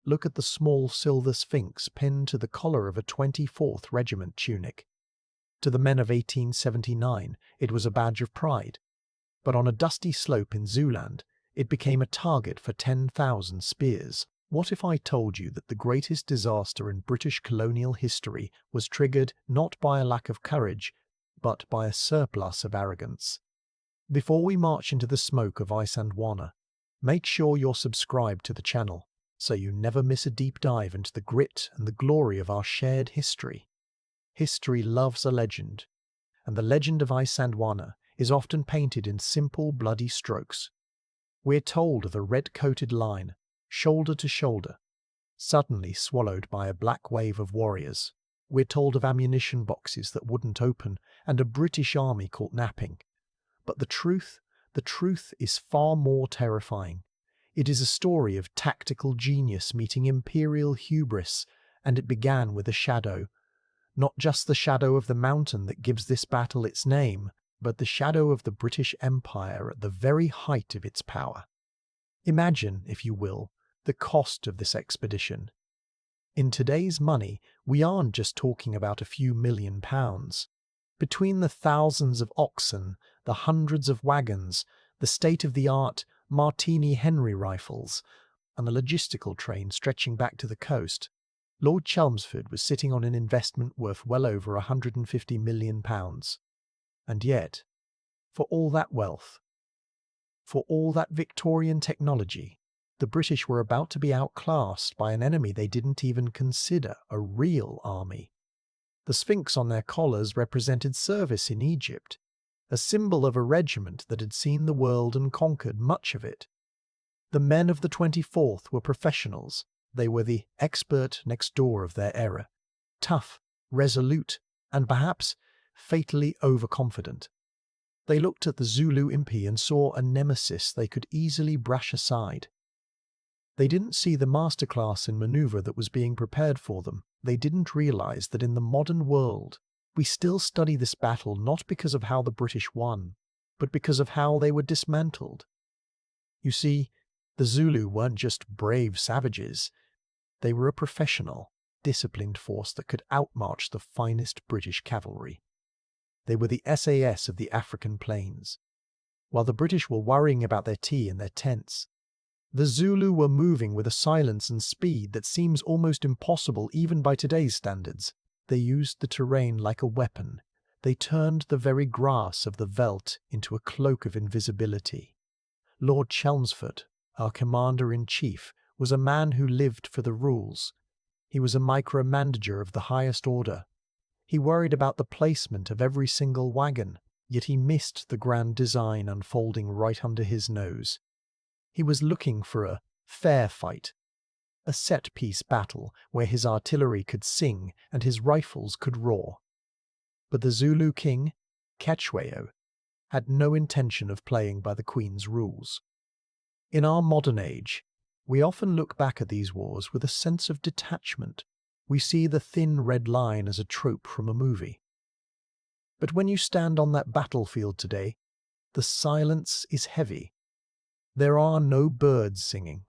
Look at the small silver sphinx pinned to the collar of a 24th Regiment tunic. To the men of 1879, it was a badge of pride. But on a dusty slope in Zululand, it became a target for 10,000 spears. What if I told you that the greatest disaster in British colonial history was triggered not by a lack of courage, but by a surplus of arrogance? Before we march into the smoke of Isandlwana, make sure you're subscribed to the channel, so you never miss a deep dive into the grit and the glory of our shared history. History loves a legend, and the legend of Isandlwana is often painted in simple, bloody strokes. We're told of a red-coated line, shoulder to shoulder, suddenly swallowed by a black wave of warriors. We're told of ammunition boxes that wouldn't open and a British army caught napping. But the truth is far more terrifying. It is a story of tactical genius meeting imperial hubris, and it began with a shadow. Not just the shadow of the mountain that gives this battle its name, but the shadow of the British Empire at the very height of its power. Imagine, if you will, the cost of this expedition. In today's money, we aren't just talking about a few £1,000,000. Between the thousands of oxen, the hundreds of wagons, the state-of-the-art Martini Henry rifles, and the logistical train stretching back to the coast, Lord Chelmsford was sitting on an investment worth well over £150 million. And yet, for all that wealth, for all that Victorian technology, the British were about to be outclassed by an enemy they didn't even consider a real army. The Sphinx on their collars represented service in Egypt, a symbol of a regiment that had seen the world and conquered much of it. The men of the 24th were professionals. They were the expert next door of their era, tough, resolute, and perhaps fatally overconfident. They looked at the Zulu Impi and saw a nemesis they could easily brush aside. They didn't see the masterclass in maneuver that was being prepared for them. They didn't realize that in the modern world, we still study this battle not because of how the British won, but because of how they were dismantled. You see, the Zulu weren't just brave savages. They were a professional, disciplined force that could outmarch the finest British cavalry. They were the SAS of the African plains. While the British were worrying about their tea and their tents, the Zulu were moving with a silence and speed that seems almost impossible even by today's standards. They used the terrain like a weapon. They turned the very grass of the veldt into a cloak of invisibility. Lord Chelmsford, our commander-in-chief, was a man who lived for the rules. He was a micromanager of the highest order. He worried about the placement of every single wagon, yet he missed the grand design unfolding right under his nose. He was looking for a fair fight, a set-piece battle where his artillery could sing and his rifles could roar. But the Zulu king, Cetshwayo, had no intention of playing by the Queen's rules. In our modern age, we often look back at these wars with a sense of detachment. We see the thin red line as a trope from a movie. But when you stand on that battlefield today, the silence is heavy. There are no birds singing.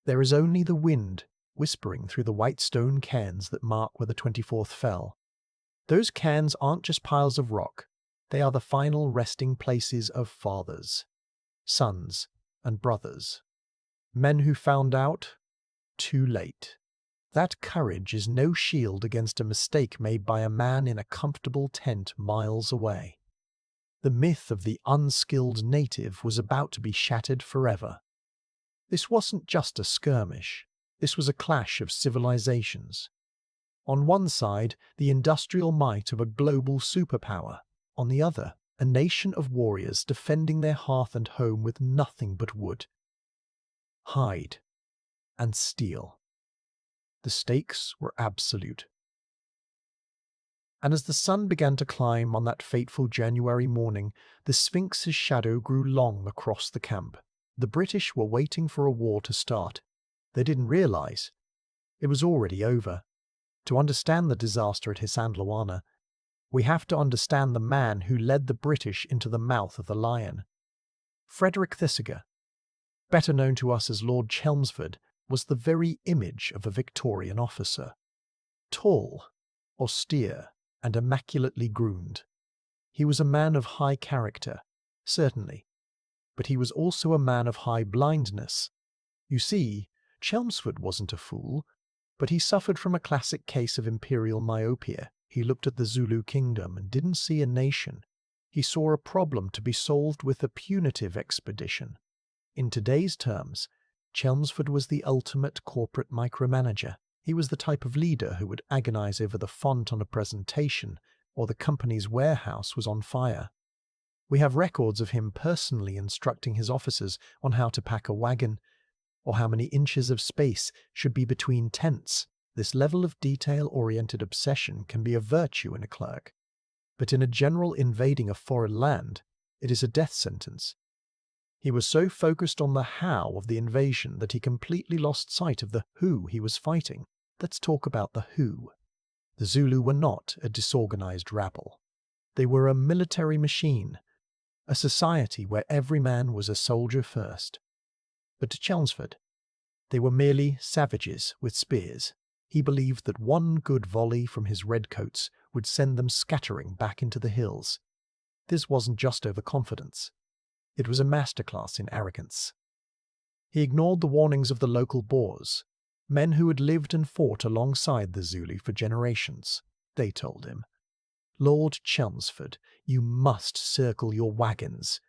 There is only the wind whispering through the white stone cairns that mark where the 24th fell. Those cairns aren't just piles of rock. They are the final resting places of fathers, sons, and brothers. Men who found out too late. That courage is no shield against a mistake made by a man in a comfortable tent miles away. The myth of the unskilled native was about to be shattered forever. This wasn't just a skirmish. This was a clash of civilizations. On one side, the industrial might of a global superpower. On the other, a nation of warriors defending their hearth and home with nothing but wood, hide, and steel. The stakes were absolute. And as the sun began to climb on that fateful January morning, the Sphinx's shadow grew long across the camp. The British were waiting for a war to start. They didn't realize it was already over. To understand the disaster at Isandlwana, we have to understand the man who led the British into the mouth of the lion. Frederick Thesiger, better known to us as Lord Chelmsford, was the very image of a Victorian officer. Tall, austere, and immaculately groomed. He was a man of high character, certainly, but he was also a man of high blindness. You see, Chelmsford wasn't a fool, but he suffered from a classic case of imperial myopia. He looked at the Zulu kingdom and didn't see a nation. He saw a problem to be solved with a punitive expedition. In today's terms, Chelmsford was the ultimate corporate micromanager. He was the type of leader who would agonize over the font on a presentation or the company's warehouse was on fire. We have records of him personally instructing his officers on how to pack a wagon or how many inches of space should be between tents. This level of detail-oriented obsession can be a virtue in a clerk, but in a general invading a foreign land, it is a death sentence. He was so focused on the how of the invasion that he completely lost sight of the who he was fighting. Let's talk about the who. The Zulu were not a disorganized rabble. They were a military machine, a society where every man was a soldier first. But to Chelmsford, they were merely savages with spears. He believed that one good volley from his redcoats would send them scattering back into the hills. This wasn't just overconfidence. It was a masterclass in arrogance. He ignored the warnings of the local Boers, men who had lived and fought alongside the Zulu for generations. They told him, "Lord Chelmsford, you must circle your wagons.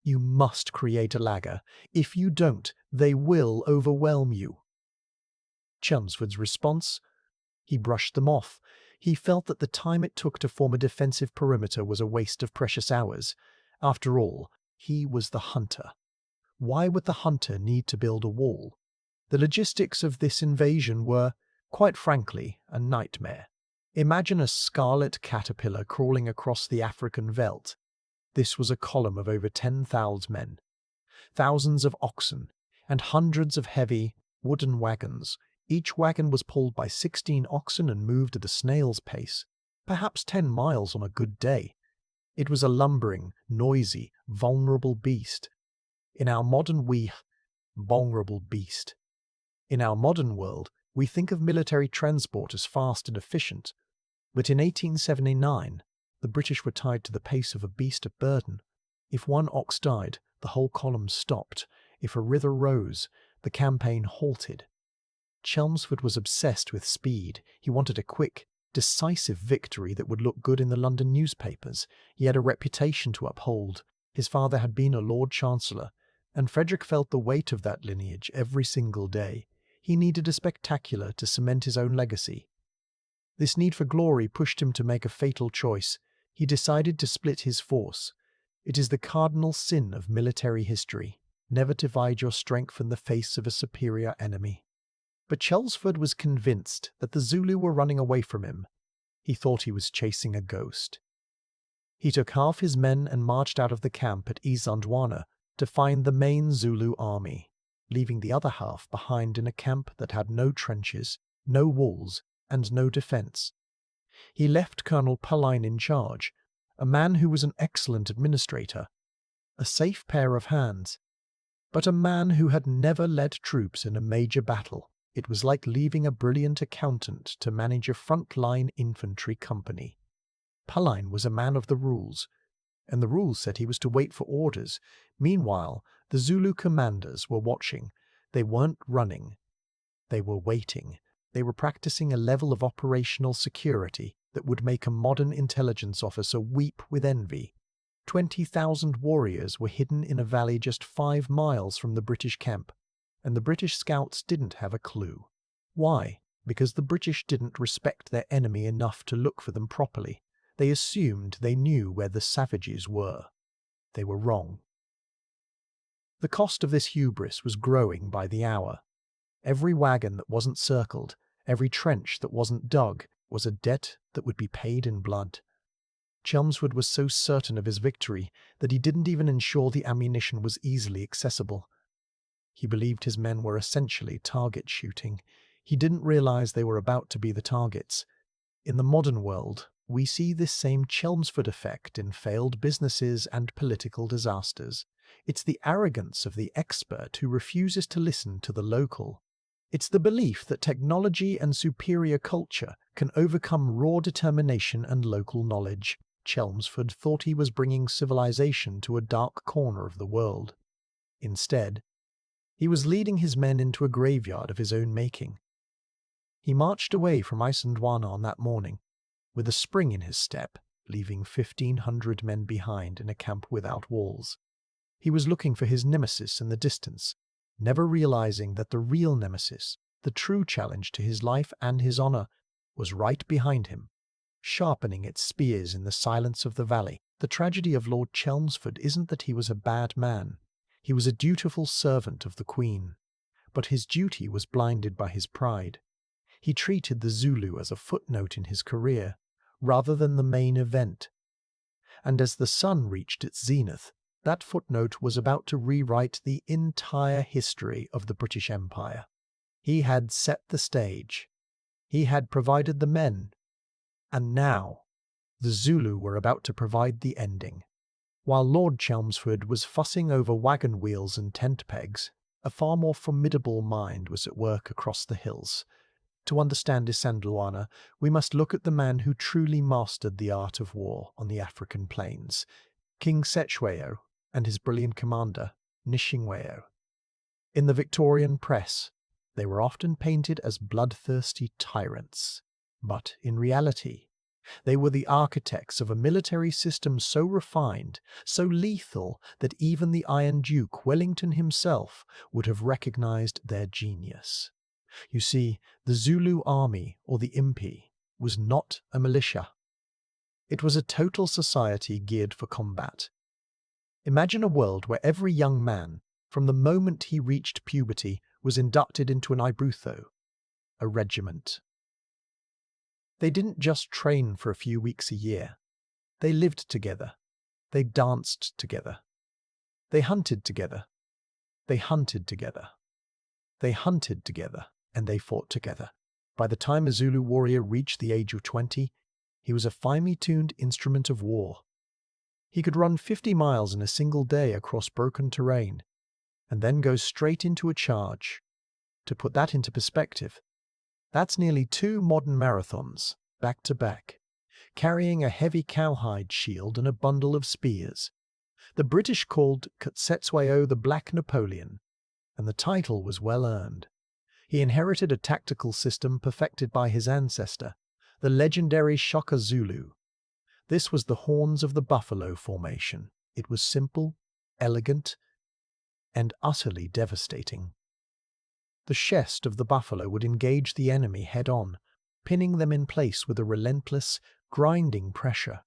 You must create a lagger. If you don't, they will overwhelm you." Chelmsford's response? He brushed them off. He felt that the time it took to form a defensive perimeter was a waste of precious hours. After all, he was the hunter. Why would the hunter need to build a wall? The logistics of this invasion were, quite frankly, a nightmare. Imagine a scarlet caterpillar crawling across the African veldt. This was a column of over 10,000 men, thousands of oxen, and hundreds of heavy, wooden wagons. Each wagon was pulled by 16 oxen and moved at a snail's pace, perhaps 10 miles on a good day. It was a lumbering, noisy, vulnerable beast. In our modern world, we think of military transport as fast and efficient, but in 1879, the British were tied to the pace of a beast of burden. If one ox died, the whole column stopped. If a river rose, the campaign halted. Chelmsford was obsessed with speed. He wanted a quick, decisive victory that would look good in the London newspapers. He had a reputation to uphold. His father had been a Lord Chancellor, and Frederick felt the weight of that lineage every single day. He needed a spectacular to cement his own legacy. This need for glory pushed him to make a fatal choice. He decided to split his force. It is the cardinal sin of military history. Never divide your strength in the face of a superior enemy. But Chelmsford was convinced that the Zulu were running away from him. He thought he was chasing a ghost. He took half his men and marched out of the camp at Isandlwana to find the main Zulu army, leaving the other half behind in a camp that had no trenches, no walls, and no defense. He left Colonel Paline in charge, a man who was an excellent administrator, a safe pair of hands, but a man who had never led troops in a major battle. It was like leaving a brilliant accountant to manage a front-line infantry company. Paline was a man of the rules, and the rules said he was to wait for orders. Meanwhile, the Zulu commanders were watching. They weren't running. They were waiting. They were practicing a level of operational security that would make a modern intelligence officer weep with envy. 20,000 warriors were hidden in a valley just 5 miles from the British camp, and the British scouts didn't have a clue. Why? Because the British didn't respect their enemy enough to look for them properly. They assumed they knew where the savages were. They were wrong. The cost of this hubris was growing by the hour. Every wagon that wasn't circled, every trench that wasn't dug, was a debt that would be paid in blood. Chelmsford was so certain of his victory that he didn't even ensure the ammunition was easily accessible. He believed his men were essentially target shooting. He didn't realize they were about to be the targets. In the modern world, we see this same Chelmsford effect in failed businesses and political disasters. It's the arrogance of the expert who refuses to listen to the local. It's the belief that technology and superior culture can overcome raw determination and local knowledge. Chelmsford thought he was bringing civilization to a dark corner of the world. Instead, he was leading his men into a graveyard of his own making. He marched away from Isandlwana on that morning, with a spring in his step, leaving 1,500 men behind in a camp without walls. He was looking for his nemesis in the distance, never realizing that the real nemesis, the true challenge to his life and his honor, was right behind him, sharpening its spears in the silence of the valley. The tragedy of Lord Chelmsford isn't that he was a bad man. He was a dutiful servant of the Queen, but his duty was blinded by his pride. He treated the Zulu as a footnote in his career, rather than the main event. And as the sun reached its zenith, that footnote was about to rewrite the entire history of the British Empire. He had set the stage. He had provided the men. And now, the Zulu were about to provide the ending. While Lord Chelmsford was fussing over wagon wheels and tent pegs, a far more formidable mind was at work across the hills. To understand Isandlwana, we must look at the man who truly mastered the art of war on the African plains, King Cetshwayo and his brilliant commander, Nishingwayo. In the Victorian press, they were often painted as bloodthirsty tyrants, but in reality, they were the architects of a military system so refined, so lethal, that even the Iron Duke Wellington himself would have recognized their genius. You see, the Zulu army, or the Impi, was not a militia. It was a total society geared for combat. Imagine a world where every young man, from the moment he reached puberty, was inducted into an Ibrutho, a regiment. They didn't just train for a few weeks a year. They lived together. They danced together. They hunted together. They hunted together. They hunted together, and they fought together. By the time a Zulu warrior reached the age of 20, he was a finely tuned instrument of war. He could run 50 miles in a single day across broken terrain, and then go straight into a charge. To put that into perspective, that's nearly 2 modern marathons, back to back, carrying a heavy cowhide shield and a bundle of spears. The British called Cetshwayo the Black Napoleon, and the title was well earned. He inherited a tactical system perfected by his ancestor, the legendary Shaka Zulu. This was the horns of the buffalo formation. It was simple, elegant, and utterly devastating. The chest of the buffalo would engage the enemy head-on, pinning them in place with a relentless, grinding pressure.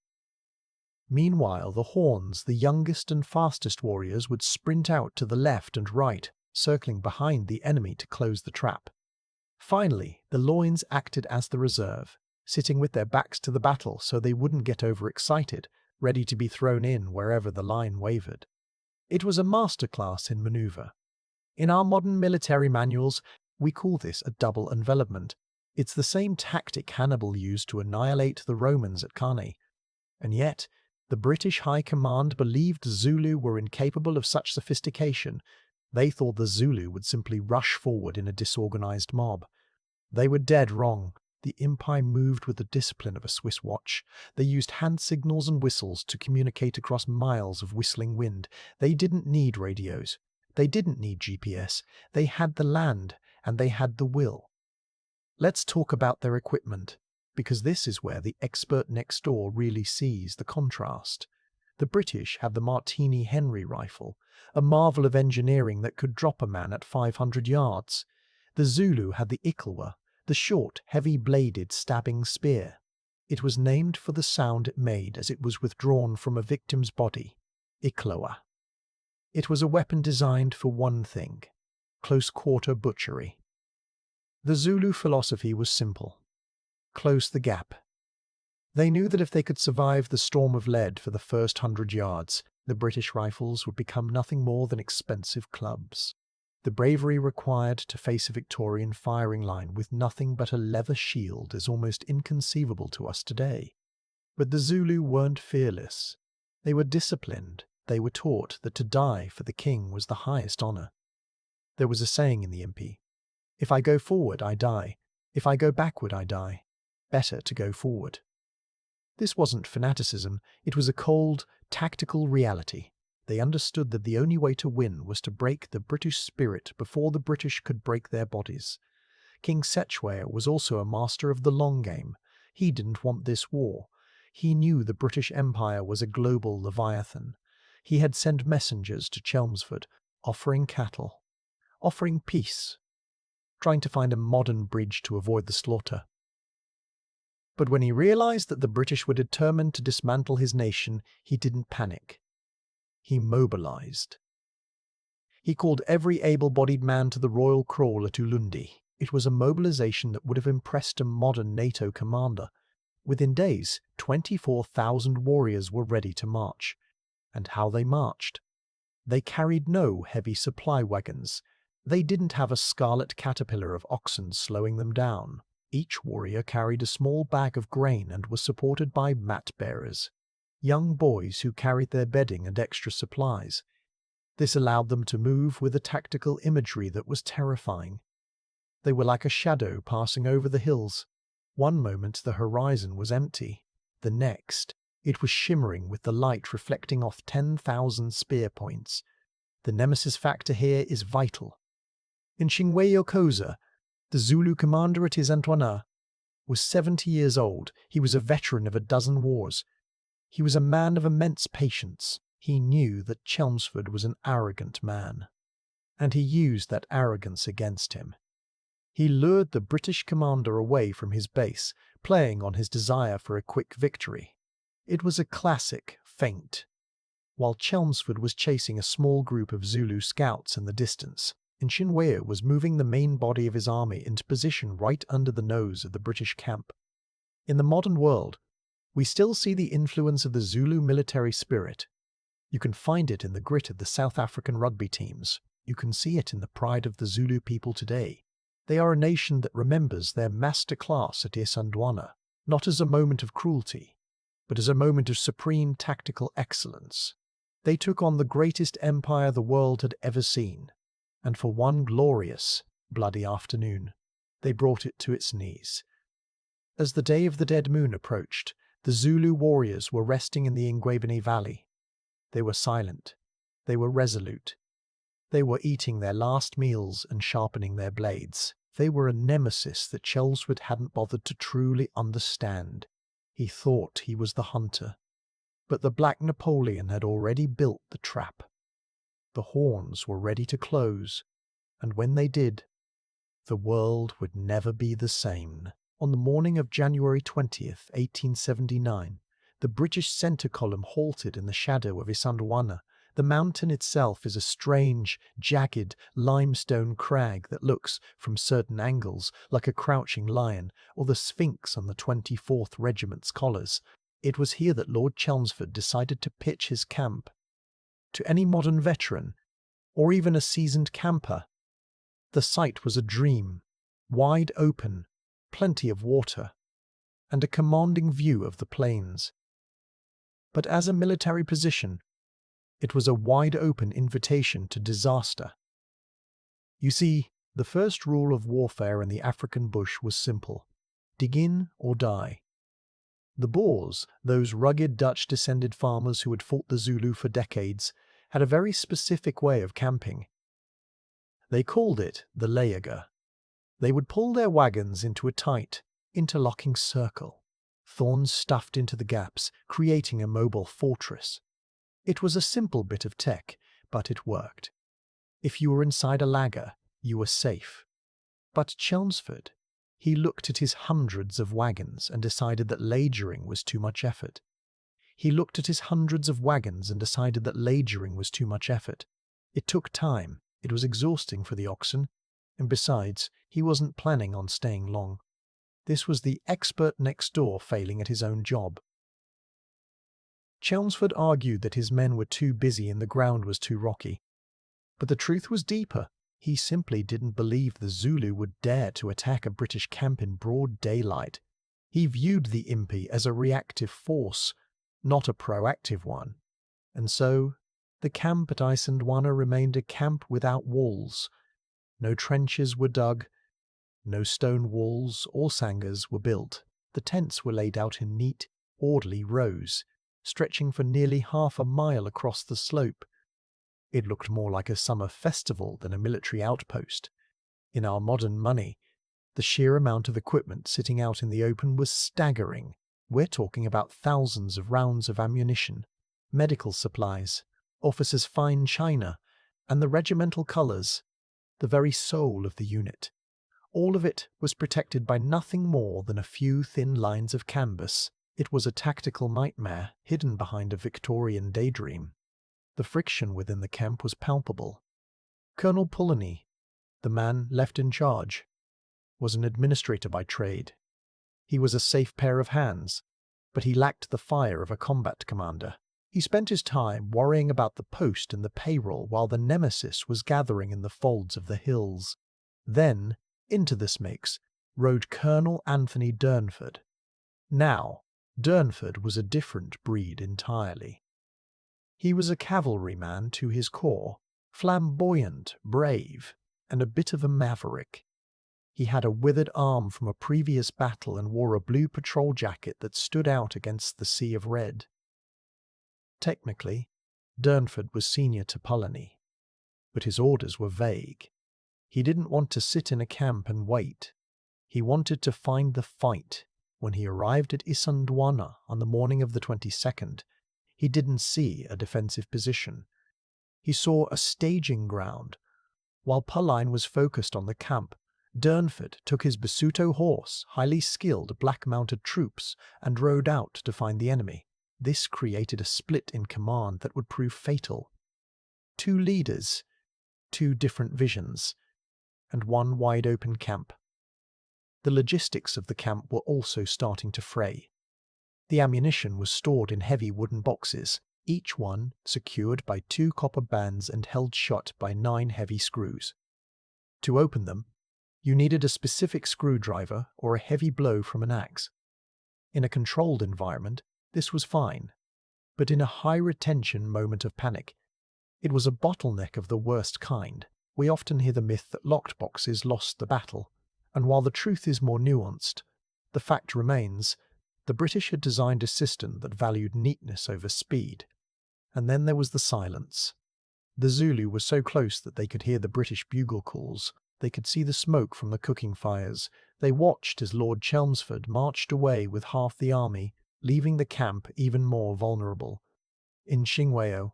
Meanwhile, the horns, the youngest and fastest warriors, would sprint out to the left and right, circling behind the enemy to close the trap. Finally, the loins acted as the reserve, sitting with their backs to the battle so they wouldn't get overexcited, ready to be thrown in wherever the line wavered. It was a masterclass in maneuver. In our modern military manuals, we call this a double envelopment. It's the same tactic Hannibal used to annihilate the Romans at Cannae. And yet, the British High Command believed Zulu were incapable of such sophistication. They thought the Zulu would simply rush forward in a disorganized mob. They were dead wrong. The Impi moved with the discipline of a Swiss watch. They used hand signals and whistles to communicate across miles of whistling wind. They didn't need radios. They didn't need GPS. They had the land, and they had the will. Let's talk about their equipment, because this is where the expert next door really sees the contrast. The British had the Martini Henry rifle, a marvel of engineering that could drop a man at 500 yards. The Zulu had the Iklewa, the short, heavy-bladed stabbing spear. It was named for the sound it made as it was withdrawn from a victim's body, Iklewa. It was a weapon designed for one thing: close-quarter butchery. The Zulu philosophy was simple: close the gap. They knew that if they could survive the storm of lead for the first 100 yards, the British rifles would become nothing more than expensive clubs. The bravery required to face a Victorian firing line with nothing but a leather shield is almost inconceivable to us today. But the Zulu weren't fearless. They were disciplined. They were taught that to die for the king was the highest honor. There was a saying in the Impi: If I go forward, I die. If I go backward, I die. Better to go forward. This wasn't fanaticism, it was a cold, tactical reality. They understood that the only way to win was to break the British spirit before the British could break their bodies. King Setchware was also a master of the long game. He didn't want this war. He knew the British Empire was a global leviathan. He had sent messengers to Chelmsford, offering cattle, offering peace, trying to find a modern bridge to avoid the slaughter. But when he realized that the British were determined to dismantle his nation, he didn't panic. He mobilized. He called every able-bodied man to the royal crawl at Ulundi. It was a mobilization that would have impressed a modern NATO commander. Within days, 24,000 warriors were ready to march. And how they marched? They carried no heavy supply wagons. They didn't have a scarlet caterpillar of oxen slowing them down. Each warrior carried a small bag of grain and was supported by mat bearers, young boys who carried their bedding and extra supplies. This allowed them to move with a tactical imagery that was terrifying. They were like a shadow passing over the hills. One moment the horizon was empty. The next, it was shimmering with the light reflecting off 10,000 spear points. The nemesis factor here is vital. In Koza, the Zulu commander at Isandlwana, was 70 years old. He was a veteran of a dozen wars. He was a man of immense patience. He knew that Chelmsford was an arrogant man, and he used that arrogance against him. He lured the British commander away from his base, playing on his desire for a quick victory. It was a classic feint. While Chelmsford was chasing a small group of Zulu scouts in the distance, Nshinwea was moving the main body of his army into position right under the nose of the British camp. In the modern world, we still see the influence of the Zulu military spirit. You can find it in the grit of the South African rugby teams. You can see it in the pride of the Zulu people today. They are a nation that remembers their masterclass at Isandlwana, not as a moment of cruelty, but as a moment of supreme tactical excellence. They took on the greatest empire the world had ever seen, and for one glorious, bloody afternoon, they brought it to its knees. As the day of the dead moon approached, the Zulu warriors were resting in the Ingwebeni Valley. They were silent. They were resolute. They were eating their last meals and sharpening their blades. They were a nemesis that Chelmsford hadn't bothered to truly understand. He thought he was the hunter. But the Black Napoleon had already built the trap. The horns were ready to close, and when they did, the world would never be the same. On the morning of January 20th, 1879, the British centre column halted in the shadow of Isandlwana. The mountain itself is a strange, jagged, limestone crag that looks, from certain angles, like a crouching lion or the Sphinx on the 24th Regiment's colours. It was here that Lord Chelmsford decided to pitch his camp. To any modern veteran, or even a seasoned camper, the site was a dream, wide open, plenty of water, and a commanding view of the plains. But as a military position, it was a wide-open invitation to disaster. You see, the first rule of warfare in the African bush was simple: dig in or die. The Boers, those rugged Dutch-descended farmers who had fought the Zulu for decades, had a very specific way of camping. They called it the leaga. They would pull their wagons into a tight, interlocking circle, thorns stuffed into the gaps, creating a mobile fortress. It was a simple bit of tech, but it worked. If you were inside a laager, you were safe. But Chelmsford, he looked at his hundreds of wagons and decided that lagering was too much effort. He looked at his hundreds of wagons and decided that lagering was too much effort. It took time, it was exhausting for the oxen, and besides, he wasn't planning on staying long. This was the expert next door failing at his own job. Chelmsford argued that his men were too busy and the ground was too rocky. But the truth was deeper. He simply didn't believe the Zulu would dare to attack a British camp in broad daylight. He viewed the Impi as a reactive force, not a proactive one. And so, the camp at Isandlwana remained a camp without walls. No trenches were dug, No stone walls or sangars were built. The tents were laid out in neat, orderly rows, stretching for nearly half a mile across the slope. It looked more like a summer festival than a military outpost. In our modern money, the sheer amount of equipment sitting out in the open was staggering. We're talking about thousands of rounds of ammunition, medical supplies, officers' fine china, and the regimental colours, the very soul of the unit. All of it was protected by nothing more than a few thin lines of canvas. It was a tactical nightmare hidden behind a Victorian daydream. The friction within the camp was palpable. Colonel Pullany, the man left in charge, was an administrator by trade. He was a safe pair of hands, but he lacked the fire of a combat commander. He spent his time worrying about the post and the payroll while the nemesis was gathering in the folds of the hills. Then, into this mix, rode Colonel Anthony Durnford. Now, Durnford was a different breed entirely. He was a cavalryman to his core, flamboyant, brave, and a bit of a maverick. He had a withered arm from a previous battle and wore a blue patrol jacket that stood out against the sea of red. Technically, Durnford was senior to Pullany, but his orders were vague. He didn't want to sit in a camp and wait. He wanted to find the fight. When he arrived at Isandlwana on the morning of the 22nd, he didn't see a defensive position. He saw a staging ground. While Pullany was focused on the camp, Durnford took his Basuto horse, highly skilled black-mounted troops, and rode out to find the enemy. This created a split in command that would prove fatal. Two leaders, two different visions, and one wide-open camp. The logistics of the camp were also starting to fray. The ammunition was stored in heavy wooden boxes, each one secured by 2 copper bands and held shut by 9 heavy screws. To open them, you needed a specific screwdriver or a heavy blow from an axe. In a controlled environment, this was fine, but in a high-retention moment of panic, it was a bottleneck of the worst kind. We often hear the myth that locked boxes lost the battle, and while the truth is more nuanced, the fact remains, the British had designed a system that valued neatness over speed. And then there was the silence. The Zulu were so close that they could hear the British bugle calls. They could see the smoke from the cooking fires. They watched as Lord Chelmsford marched away with half the army, leaving the camp even more vulnerable. In Chingweo,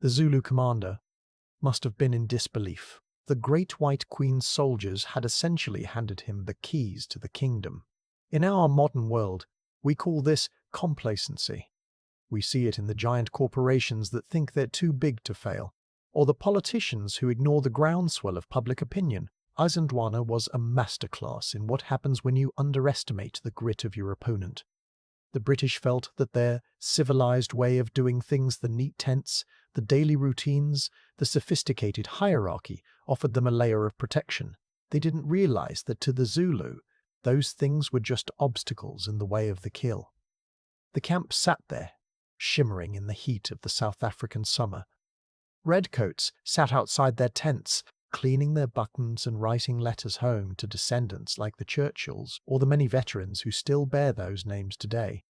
the Zulu commander must have been in disbelief. The Great White Queen's soldiers had essentially handed him the keys to the kingdom. In our modern world, we call this complacency. We see it in the giant corporations that think they're too big to fail, or the politicians who ignore the groundswell of public opinion. Isandlwana was a masterclass in what happens when you underestimate the grit of your opponent. The British felt that their civilized way of doing things, the neat tents, the daily routines, the sophisticated hierarchy, offered them a layer of protection. They didn't realize that to the Zulu, those things were just obstacles in the way of the kill. The camp sat there, shimmering in the heat of the South African summer. Redcoats sat outside their tents, cleaning their buttons and writing letters home to descendants like the Churchills or the many veterans who still bear those names today.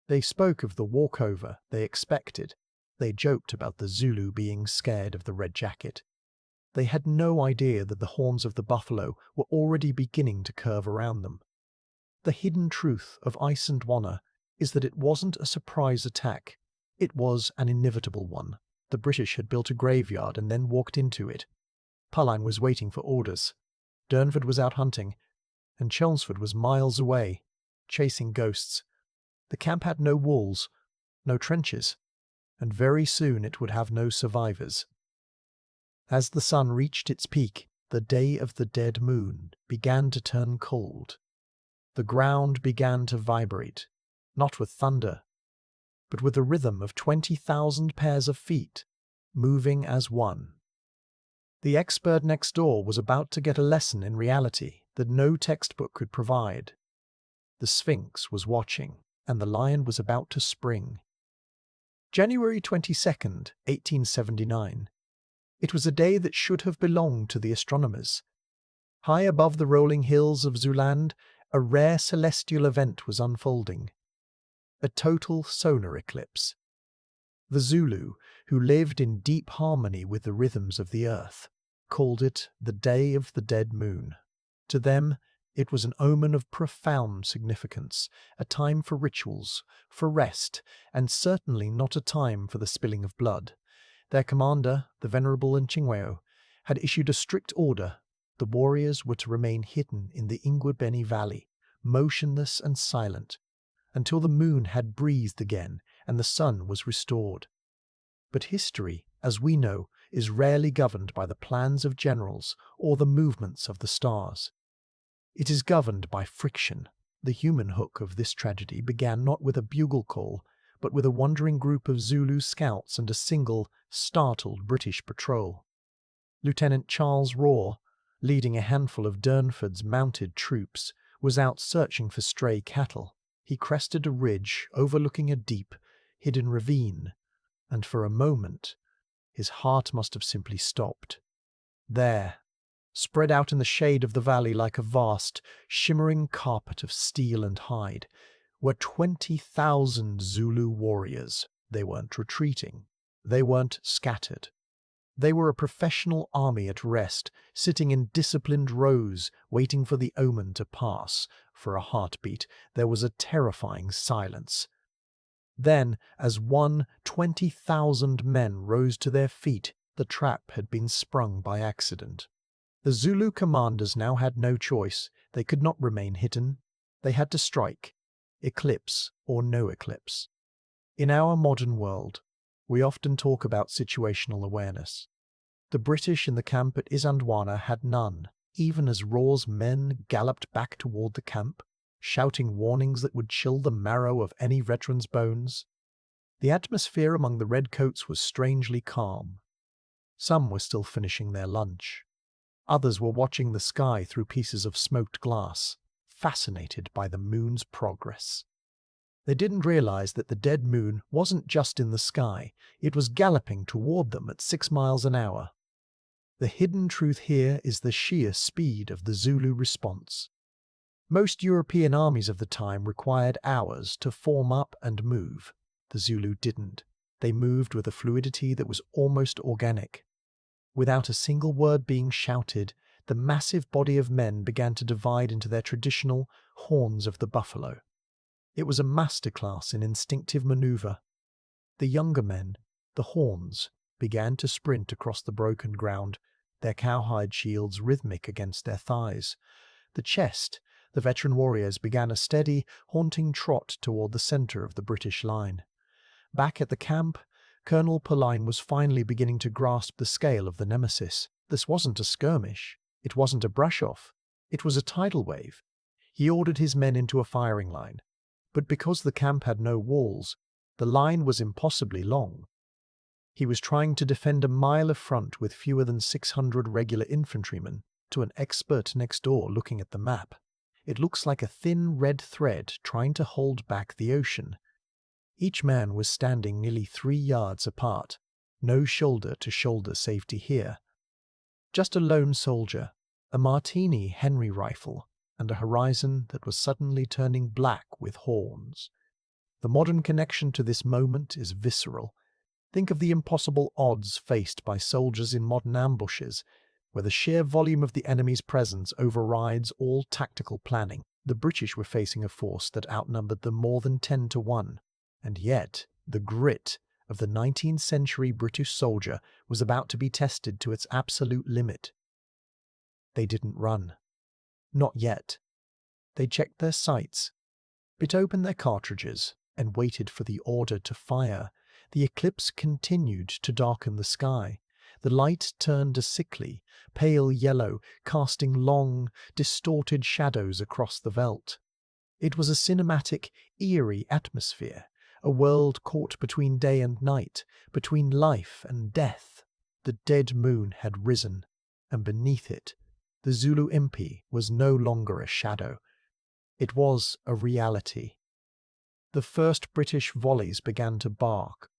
They spoke of the walkover they expected. They joked about the Zulu being scared of the red jacket. They had no idea that the horns of the buffalo were already beginning to curve around them. The hidden truth of Isandlwana is that it wasn't a surprise attack. It was an inevitable one. The British had built a graveyard and then walked into it. Pullany was waiting for orders. Durnford was out hunting, and Chelmsford was miles away, chasing ghosts. The camp had no walls, no trenches, and very soon it would have no survivors. As the sun reached its peak, the day of the dead moon began to turn cold. The ground began to vibrate, not with thunder, but with the rhythm of 20,000 pairs of feet, moving as one. The expert next door was about to get a lesson in reality that no textbook could provide. The Sphinx was watching, and the lion was about to spring. January 22nd, 1879. It was a day that should have belonged to the astronomers. High above the rolling hills of Zululand, a rare celestial event was unfolding. A total solar eclipse. The Zulu, who lived in deep harmony with the rhythms of the earth, called it the Day of the Dead Moon. To them, it was an omen of profound significance, a time for rituals, for rest, and certainly not a time for the spilling of blood. Their commander, the venerable Nchingweo, had issued a strict order. The warriors were to remain hidden in the Ingwebeni Valley, motionless and silent, until the moon had breathed again and the sun was restored. But history, as we know, is rarely governed by the plans of generals or the movements of the stars. It is governed by friction. The human hook of this tragedy began not with a bugle call, but with a wandering group of Zulu scouts and a single, startled British patrol. Lieutenant Charles Raw, leading a handful of Durnford's mounted troops, was out searching for stray cattle. He crested a ridge overlooking a deep, hidden ravine, and for a moment his heart must have simply stopped. There, spread out in the shade of the valley like a vast, shimmering carpet of steel and hide, were 20,000 Zulu warriors. They weren't retreating. They weren't scattered. They were a professional army at rest, sitting in disciplined rows, waiting for the omen to pass. For a heartbeat, there was a terrifying silence. Then, as 20,000 men rose to their feet, the trap had been sprung by accident. The Zulu commanders now had no choice. They could not remain hidden. They had to strike, eclipse or no eclipse. In our modern world, we often talk about situational awareness. The British in the camp at Isandlwana had none, even as Raw's men galloped back toward the camp, shouting warnings that would chill the marrow of any veteran's bones. The atmosphere among the redcoats was strangely calm. Some were still finishing their lunch. Others were watching the sky through pieces of smoked glass, fascinated by the moon's progress. They didn't realize that the dead moon wasn't just in the sky, it was galloping toward them at 6 miles an hour. The hidden truth here is the sheer speed of the Zulu response. Most European armies of the time required hours to form up and move. The Zulu didn't. They moved with a fluidity that was almost organic. Without a single word being shouted, the massive body of men began to divide into their traditional horns of the buffalo. It was a masterclass in instinctive maneuver. The younger men, the horns, began to sprint across the broken ground, their cowhide shields rhythmic against their thighs. The chest, the veteran warriors began a steady, haunting trot toward the center of the British line. Back at the camp, Colonel Pauline was finally beginning to grasp the scale of the nemesis. This wasn't a skirmish. It wasn't a brush-off. It was a tidal wave. He ordered his men into a firing line. But because the camp had no walls, the line was impossibly long. He was trying to defend a mile of front with fewer than 600 regular infantrymen, to an expert next door looking at the map. It looks like a thin red thread trying to hold back the ocean. Each man was standing nearly 3 yards apart. No shoulder-to-shoulder safety here. Just a lone soldier, a Martini Henry rifle, and a horizon that was suddenly turning black with horns. The modern connection to this moment is visceral. Think of the impossible odds faced by soldiers in modern ambushes, where the sheer volume of the enemy's presence overrides all tactical planning. The British were facing a force that outnumbered them more than 10 to 1, and yet the grit of the 19th century British soldier was about to be tested to its absolute limit. They didn't run. Not yet. They checked their sights, bit open their cartridges, and waited for the order to fire. The eclipse continued to darken the sky. The light turned a sickly, pale yellow, casting long, distorted shadows across the veldt. It was a cinematic, eerie atmosphere, a world caught between day and night, between life and death. The dead moon had risen, and beneath it, the Zulu Impi was no longer a shadow. It was a reality. The first British volleys began to bark,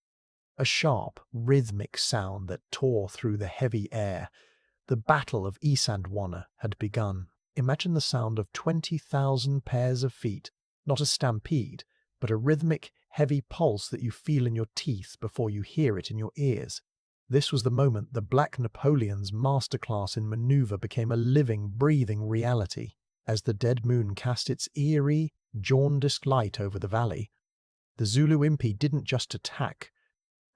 a sharp, rhythmic sound that tore through the heavy air. The Battle of Isandlwana had begun. Imagine the sound of 20,000 pairs of feet, not a stampede, but a rhythmic, heavy pulse that you feel in your teeth before you hear it in your ears. This was the moment the Black Napoleon's masterclass in maneuver became a living, breathing reality. As the dead moon cast its eerie, jaundiced light over the valley, the Zulu Impi didn't just attack.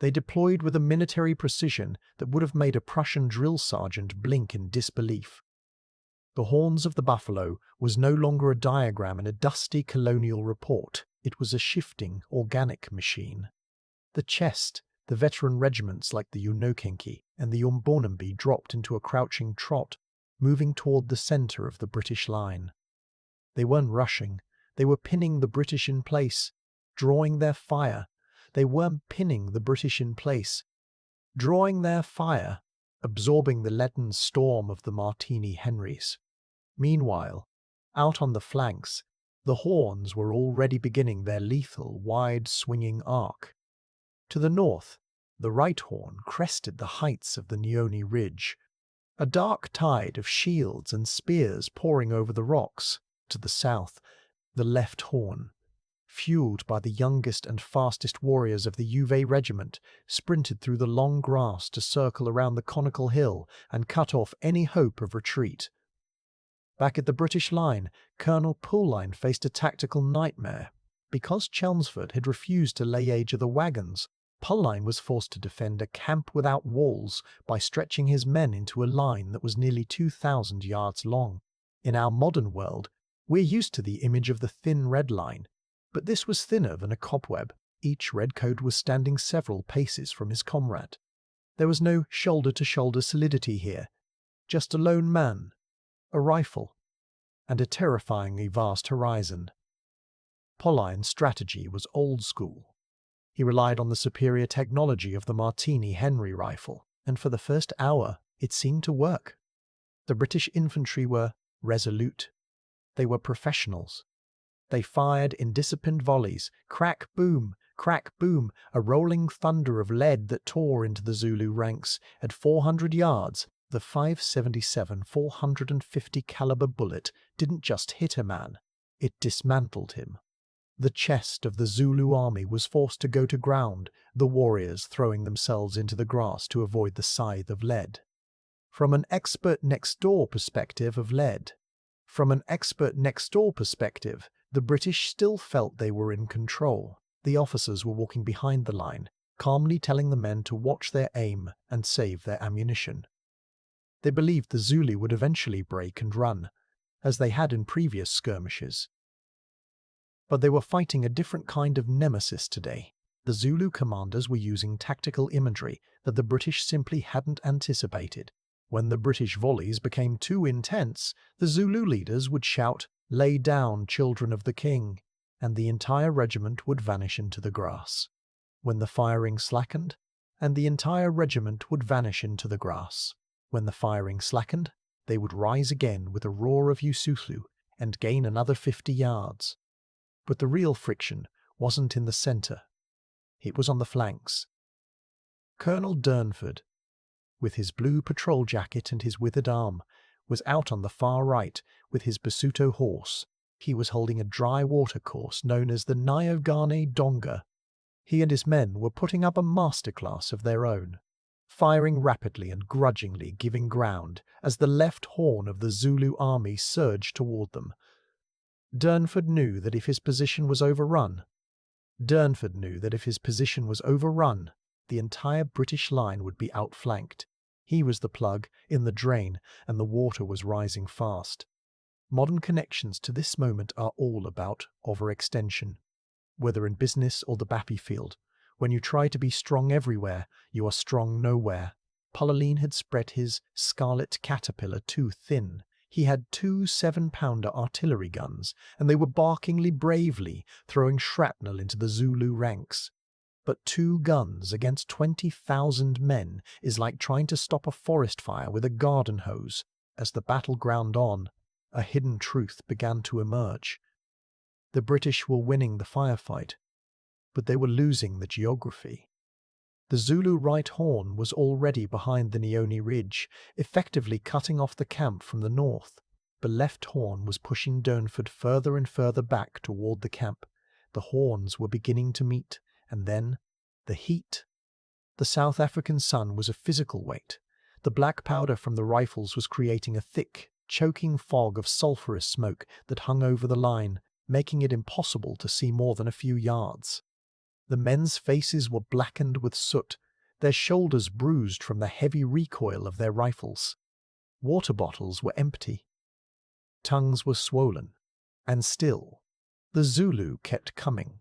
They deployed with a military precision that would have made a Prussian drill sergeant blink in disbelief. The horns of the buffalo was no longer a diagram in a dusty colonial report. It was a shifting, organic machine. The chest, the veteran regiments like the Younghusband and the Durnford dropped into a crouching trot, moving toward the centre of the British line. They weren't rushing. They were pinning the British in place, drawing their fire. They weren't pinning the British in place, drawing their fire, absorbing the leaden storm of the Martini Henrys. Meanwhile, out on the flanks, the horns were already beginning their lethal, wide-swinging arc. To the north, the right horn crested the heights of the Neoni Ridge, a dark tide of shields and spears pouring over the rocks. To the south, the left horn, fueled by the youngest and fastest warriors of the Juve regiment, sprinted through the long grass to circle around the conical hill and cut off any hope of retreat. Back at the British line, Colonel Pauline faced a tactical nightmare. Because Chelmsford had refused to lay age of the wagons, Pauline was forced to defend a camp without walls by stretching his men into a line that was nearly 2,000 yards long. In our modern world, we're used to the image of the thin red line, but this was thinner than a cobweb. Each redcoat was standing several paces from his comrade. There was no shoulder-to-shoulder solidity here, just a lone man, a rifle, and a terrifyingly vast horizon. Pauline's strategy was old school. He relied on the superior technology of the Martini Henry rifle, and for the first hour it seemed to work. The British infantry were resolute. They were professionals. They fired in disciplined volleys, crack, boom, a rolling thunder of lead that tore into the Zulu ranks. At 400 yards, the 5.77 450 caliber bullet didn't just hit a man, it dismantled him. The chest of the Zulu army was forced to go to ground, the warriors throwing themselves into the grass to avoid the scythe of lead. From an expert next-door perspective, the British still felt they were in control. The officers were walking behind the line, calmly telling the men to watch their aim and save their ammunition. They believed the Zulu would eventually break and run, as they had in previous skirmishes. But they were fighting a different kind of nemesis today. The Zulu commanders were using tactical imagery that the British simply hadn't anticipated. When the British volleys became too intense, the Zulu leaders would shout, "Lay down, children of the king," and the entire regiment would vanish into the grass. When the firing slackened, and the entire regiment would vanish into the grass. When the firing slackened, they would rise again with a roar of Younghusband and gain another 50 yards. But the real friction wasn't in the centre. It was on the flanks. Colonel Durnford, with his blue patrol jacket and his withered arm, was out on the far right with his Basuto horse. He was holding a dry water course known as the Nyogane Donga. He and his men were putting up a masterclass of their own, firing rapidly and grudgingly giving ground as the left horn of the Zulu army surged toward them. Durnford knew that if his position was overrun, the entire British line would be outflanked. He was the plug in the drain, and the water was rising fast. Modern connections to this moment are all about overextension. Whether in business or the battlefield, when you try to be strong everywhere, you are strong nowhere. Pauline had spread his scarlet caterpillar too thin. He had 2 7-pounder artillery guns, and they were barkingly bravely throwing shrapnel into the Zulu ranks. But 2 guns against 20,000 men is like trying to stop a forest fire with a garden hose. As the battle ground on, a hidden truth began to emerge. The British were winning the firefight, but they were losing the geography. The Zulu right horn was already behind the Nioni Ridge, effectively cutting off the camp from the north. The left horn was pushing Durnford further and further back toward the camp. The horns were beginning to meet, and then the heat. The South African sun was a physical weight. The black powder from the rifles was creating a thick, choking fog of sulphurous smoke that hung over the line, making it impossible to see more than a few yards. The men's faces were blackened with soot, their shoulders bruised from the heavy recoil of their rifles. Water bottles were empty. Tongues were swollen. And still, the Zulu kept coming.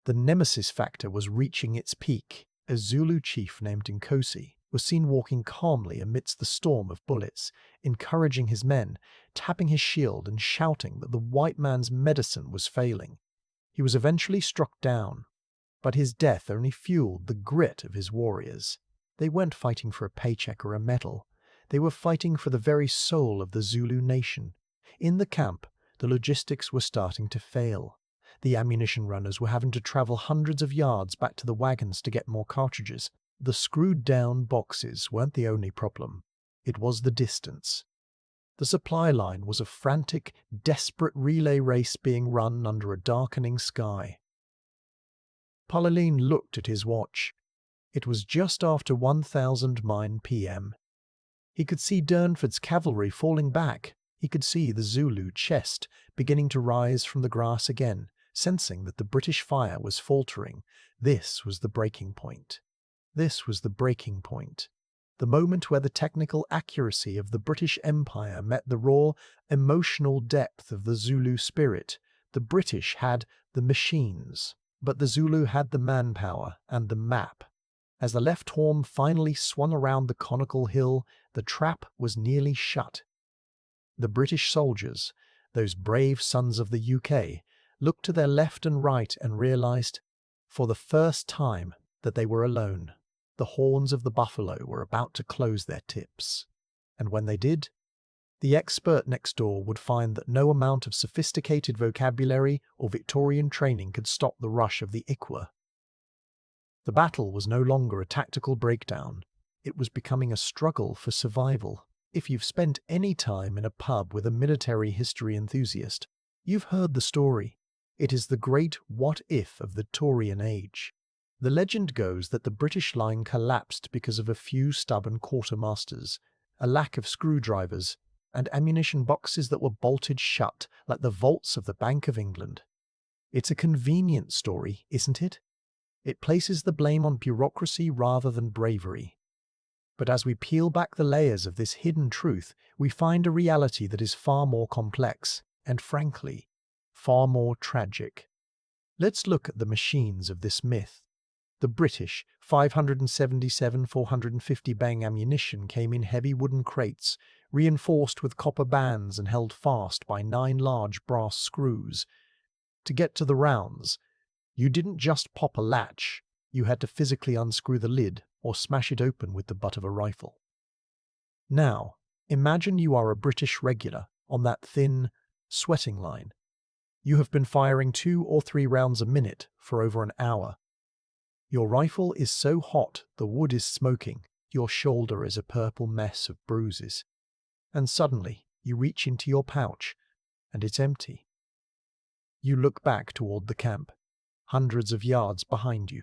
The nemesis factor was reaching its peak. A Zulu chief named Nkosi was seen walking calmly amidst the storm of bullets, encouraging his men, tapping his shield and shouting that the white man's medicine was failing. He was eventually struck down, but his death only fueled the grit of his warriors. They weren't fighting for a paycheck or a medal. They were fighting for the very soul of the Zulu nation. In the camp, the logistics were starting to fail. The ammunition runners were having to travel hundreds of yards back to the wagons to get more cartridges. The screwed-down boxes weren't the only problem. It was the distance. The supply line was a frantic, desperate relay race being run under a darkening sky. Pauline looked at his watch. It was just after 1009 p.m. He could see Durnford's cavalry falling back. He could see the Zulu chest beginning to rise from the grass again, sensing that the British fire was faltering. This was the breaking point. This was the breaking point. The moment where the technical accuracy of the British Empire met the raw, emotional depth of the Zulu spirit. The British had the machines, but the Zulu had the manpower and the map. As the left horn finally swung around the conical hill, the trap was nearly shut. The British soldiers, those brave sons of the UK, looked to their left and right and realized, for the first time, that they were alone. The horns of the buffalo were about to close their tips. And when they did, the expert next door would find that no amount of sophisticated vocabulary or Victorian training could stop the rush of the Ikwa. The battle was no longer a tactical breakdown. It was becoming a struggle for survival. If you've spent any time in a pub with a military history enthusiast, you've heard the story. It is the great what-if of the Taurian age. The legend goes that the British line collapsed because of a few stubborn quartermasters, a lack of screwdrivers, and ammunition boxes that were bolted shut like the vaults of the Bank of England. It's a convenient story, isn't it? It places the blame on bureaucracy rather than bravery. But as we peel back the layers of this hidden truth, we find a reality that is far more complex and, frankly, far more tragic. Let's look at the machines of this myth. The British 577 450 bang ammunition came in heavy wooden crates, reinforced with copper bands and held fast by 9 large brass screws. To get to the rounds, you didn't just pop a latch, you had to physically unscrew the lid or smash it open with the butt of a rifle. Now, imagine you are a British regular on that thin, sweating line. You have been firing 2 or 3 rounds a minute for over an hour. Your rifle is so hot the wood is smoking, your shoulder is a purple mess of bruises. And suddenly, you reach into your pouch, and it's empty. You look back toward the camp, hundreds of yards behind you.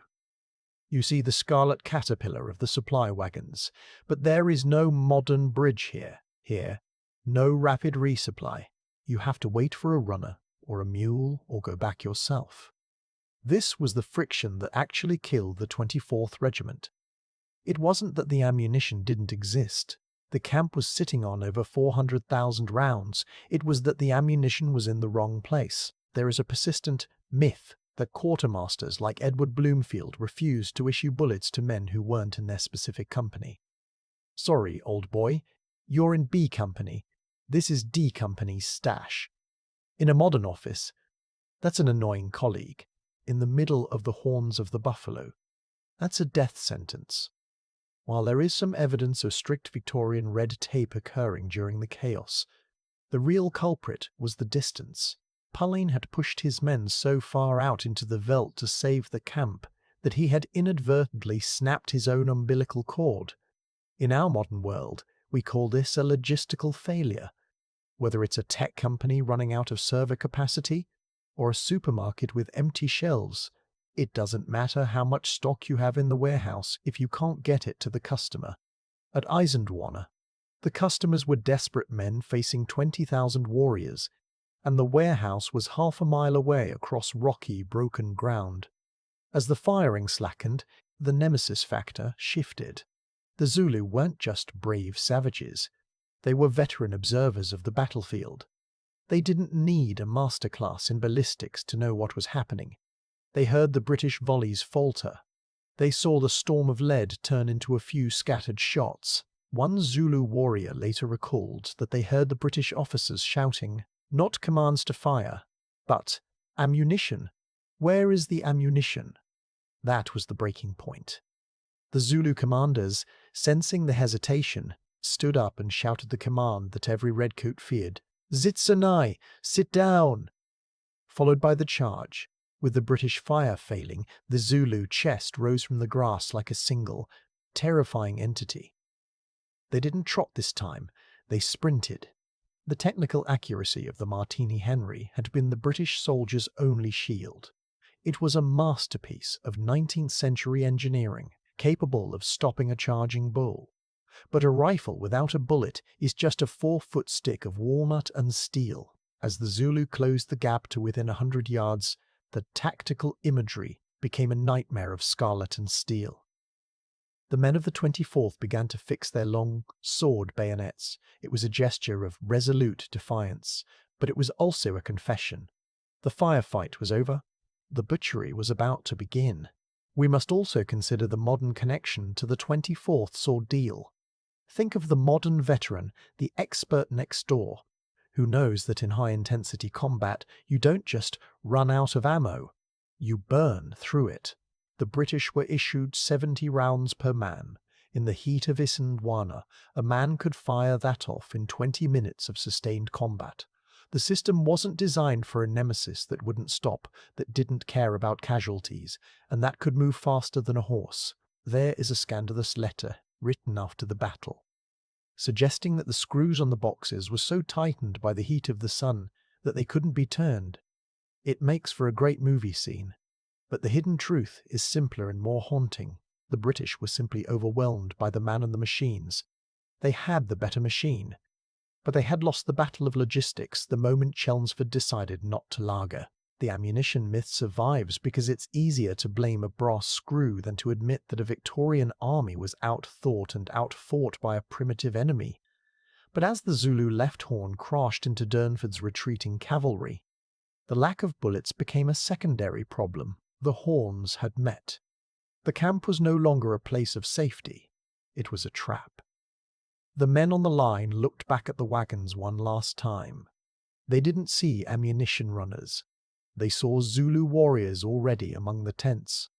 You see the scarlet caterpillar of the supply wagons, but there is no modern bridge here. Here, no rapid resupply. You have to wait for a runner, or a mule, or go back yourself. This was the friction that actually killed the 24th Regiment. It wasn't that the ammunition didn't exist. The camp was sitting on over 400,000 rounds. It was that the ammunition was in the wrong place. There is a persistent myth that quartermasters like Edward Bloomfield refused to issue bullets to men who weren't in their specific company. Sorry, old boy, you're in B Company. This is D Company's stash. In a modern office, that's an annoying colleague. In the middle of the horns of the buffalo, that's a death sentence. While there is some evidence of strict Victorian red tape occurring during the chaos, the real culprit was the distance. Pauline had pushed his men so far out into the veldt to save the camp. that he had inadvertently snapped his own umbilical cord. In our modern world, we call this a logistical failure. Whether it's a tech company running out of server capacity or a supermarket with empty shelves, it doesn't matter how much stock you have in the warehouse if you can't get it to the customer. At Isandlwana, the customers were desperate men facing 20,000 warriors, and the warehouse was half a mile away across rocky, broken ground. As the firing slackened, the nemesis factor shifted. The Zulu weren't just brave savages. They were veteran observers of the battlefield. They didn't need a masterclass in ballistics to know what was happening. They heard the British volleys falter. They saw the storm of lead turn into a few scattered shots. One Zulu warrior later recalled that they heard the British officers shouting, not commands to fire, but ammunition. Where is the ammunition? That was the breaking point. The Zulu commanders, sensing the hesitation, stood up and shouted the command that every redcoat feared, "Zitsanai, sit down!" Followed by the charge. With the British fire failing, the Zulu chest rose from the grass like a single, terrifying entity. They didn't trot this time, they sprinted. The technical accuracy of the Martini Henry had been the British soldiers' only shield. It was a masterpiece of 19th century engineering, capable of stopping a charging bull. But a rifle without a bullet is just a 4-foot stick of walnut and steel. As the Zulu closed the gap to within 100 yards, the tactical imagery became a nightmare of scarlet and steel. The men of the 24th began to fix their long sword bayonets. It was a gesture of resolute defiance, but it was also a confession. The firefight was over. The butchery was about to begin. We must also consider the modern connection to the 24th's ordeal. Think of the modern veteran, the expert next door, who knows that in high-intensity combat you don't just run out of ammo, you burn through it. The British were issued 70 rounds per man. In the heat of Isandlwana, a man could fire that off in 20 minutes of sustained combat. The system wasn't designed for a nemesis that wouldn't stop, that didn't care about casualties, and that could move faster than a horse. There is a scandalous letter written after the battle, suggesting that the screws on the boxes were so tightened by the heat of the sun that they couldn't be turned. It makes for a great movie scene. But the hidden truth is simpler and more haunting. The British were simply overwhelmed by the man and the machines. They had the better machine, but they had lost the battle of logistics the moment Chelmsford decided not to lager. The ammunition myth survives because it's easier to blame a brass screw than to admit that a Victorian army was outthought and outfought by a primitive enemy. But as the Zulu left horn crashed into Durnford's retreating cavalry, the lack of bullets became a secondary problem. The horns had met. The camp was no longer a place of safety. It was a trap. The men on the line looked back at the wagons one last time. They didn't see ammunition runners. They saw Zulu warriors already among the tents.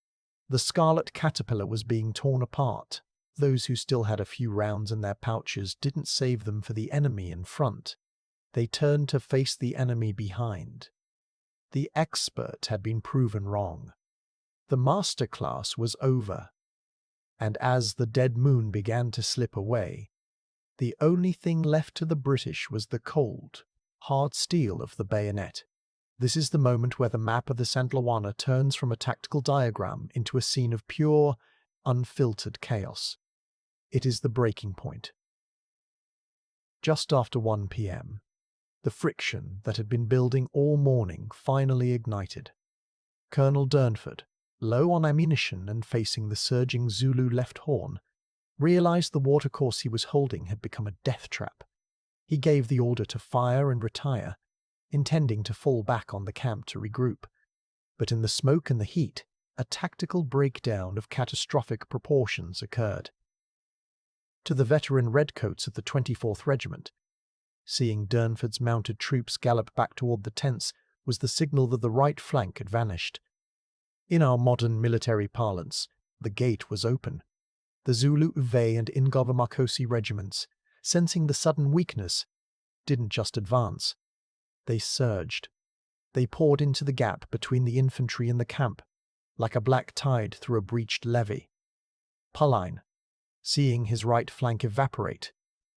The scarlet caterpillar was being torn apart. Those who still had a few rounds in their pouches didn't save them for the enemy in front. They turned to face the enemy behind. The expert had been proven wrong. The masterclass was over. And as the dead moon began to slip away, the only thing left to the British was the cold, hard steel of the bayonet. This is the moment where the map of the Isandlwana turns from a tactical diagram into a scene of pure, unfiltered chaos. It is the breaking point. Just after 1 p.m., the friction that had been building all morning finally ignited. Colonel Durnford, low on ammunition and facing the surging Zulu left horn, realized the watercourse he was holding had become a death trap. He gave the order to fire and retire, intending to fall back on the camp to regroup. But in the smoke and the heat, a tactical breakdown of catastrophic proportions occurred. To the veteran redcoats of the 24th Regiment, seeing Durnford's mounted troops gallop back toward the tents was the signal that the right flank had vanished. In our modern military parlance, the gate was open. The Zulu Impi and Ingova regiments, sensing the sudden weakness, didn't just advance. They surged. They poured into the gap between the infantry and the camp. like a black tide through a breached levee. Pauline, seeing his right flank evaporate,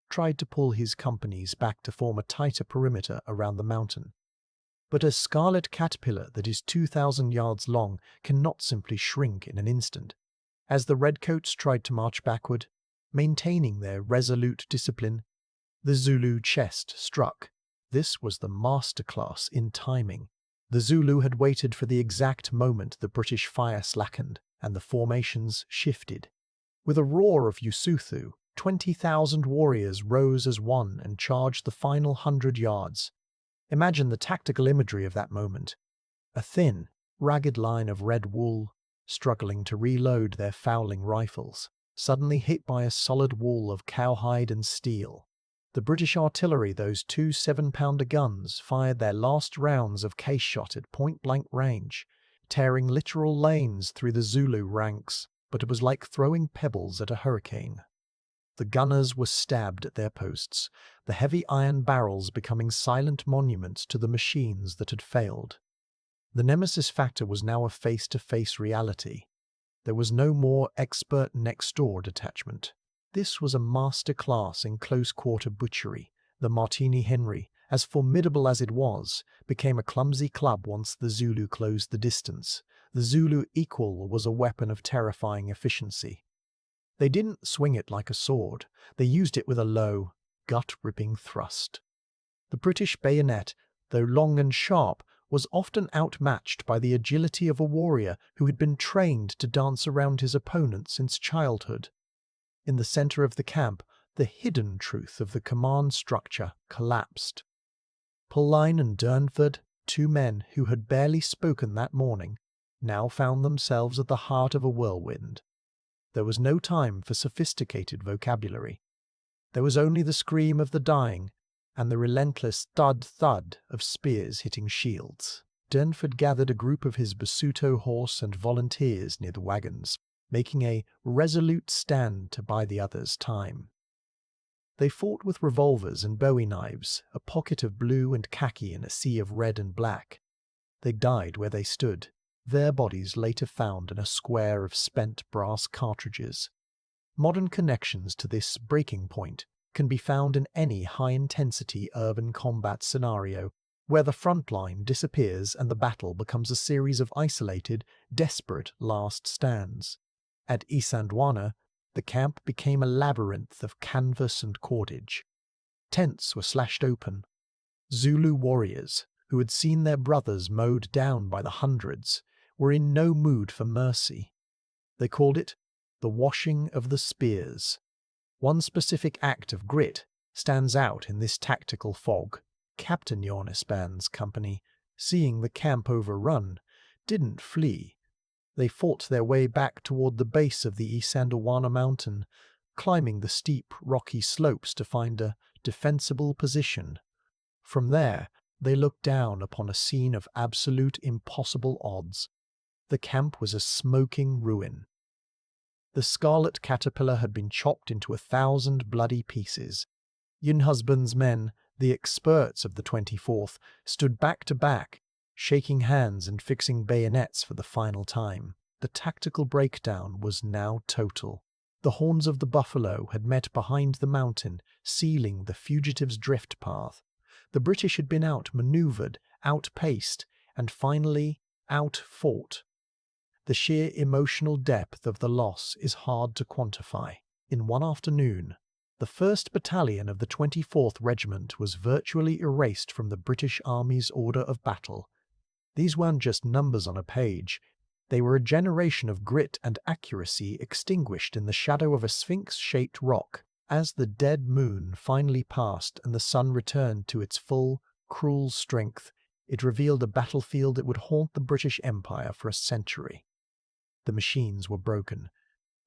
tried to pull his companies back to form a tighter perimeter around the mountain. But a scarlet caterpillar that is 2,000 yards long cannot simply shrink in an instant. As the redcoats tried to march backward, maintaining their resolute discipline, the Zulu chest struck. This was the masterclass in timing. The Zulu had waited for the exact moment the British fire slackened and the formations shifted. With a roar of Usuthu, 20,000 warriors rose as one and charged the final 100 yards. Imagine the tactical imagery of that moment. A thin, ragged line of red wool, struggling to reload their fowling rifles, suddenly hit by a solid wall of cowhide and steel. The British artillery, those two 7-pounder guns, fired their last rounds of case shot at point-blank range, tearing literal lanes through the Zulu ranks, but it was like throwing pebbles at a hurricane. The gunners were stabbed at their posts, the heavy iron barrels becoming silent monuments to the machines that had failed. The nemesis factor was now a face-to-face reality. There was no more expert next-door detachment. This was a master class in close-quarter butchery. The Martini Henry, as formidable as it was, became a clumsy club once the Zulu closed the distance. The Zulu equal was a weapon of terrifying efficiency. They didn't swing it like a sword. They used it with a low, gut-ripping thrust. The British bayonet, though long and sharp, was often outmatched by the agility of a warrior who had been trained to dance around his opponent since childhood. In the center of the camp, the hidden truth of the command structure collapsed. Pauline and Durnford, two men who had barely spoken that morning, now found themselves at the heart of a whirlwind. There was no time for sophisticated vocabulary. There was only the scream of the dying and the relentless thud-thud of spears hitting shields. Durnford gathered a group of his Basuto horse and volunteers near the wagons, making a resolute stand to buy the others time. They fought with revolvers and bowie knives, a pocket of blue and khaki in a sea of red and black. They died where they stood, their bodies later found in a square of spent brass cartridges. Modern connections to this breaking point can be found in any high-intensity urban combat scenario where the front line disappears and the battle becomes a series of isolated, desperate last stands. At Isandlwana, the camp became a labyrinth of canvas and cordage. Tents were slashed open. Zulu warriors, who had seen their brothers mowed down by the hundreds, were in no mood for mercy. They called it the washing of the spears. One specific act of grit stands out in this tactical fog. Captain Younghusband's company, seeing the camp overrun, didn't flee. They fought their way back toward the base of the Isandlwana mountain, climbing the steep, rocky slopes to find a defensible position. From there, they looked down upon a scene of absolute impossible odds. The camp was a smoking ruin. The scarlet caterpillar had been chopped into 1,000 bloody pieces. Younghusband's men, the experts of the 24th, stood back to back, shaking hands and fixing bayonets for the final time. The tactical breakdown was now total. The horns of the buffalo had met behind the mountain, sealing the fugitives' drift path. The British had been outmaneuvered, outpaced, and finally outfought. The sheer emotional depth of the loss is hard to quantify. In one afternoon, the 1st Battalion of the 24th Regiment was virtually erased from the British Army's order of battle. These weren't just numbers on a page. They were a generation of grit and accuracy extinguished in the shadow of a sphinx-shaped rock. As the dead moon finally passed and the sun returned to its full, cruel strength, it revealed a battlefield that would haunt the British Empire for a century. The machines were broken,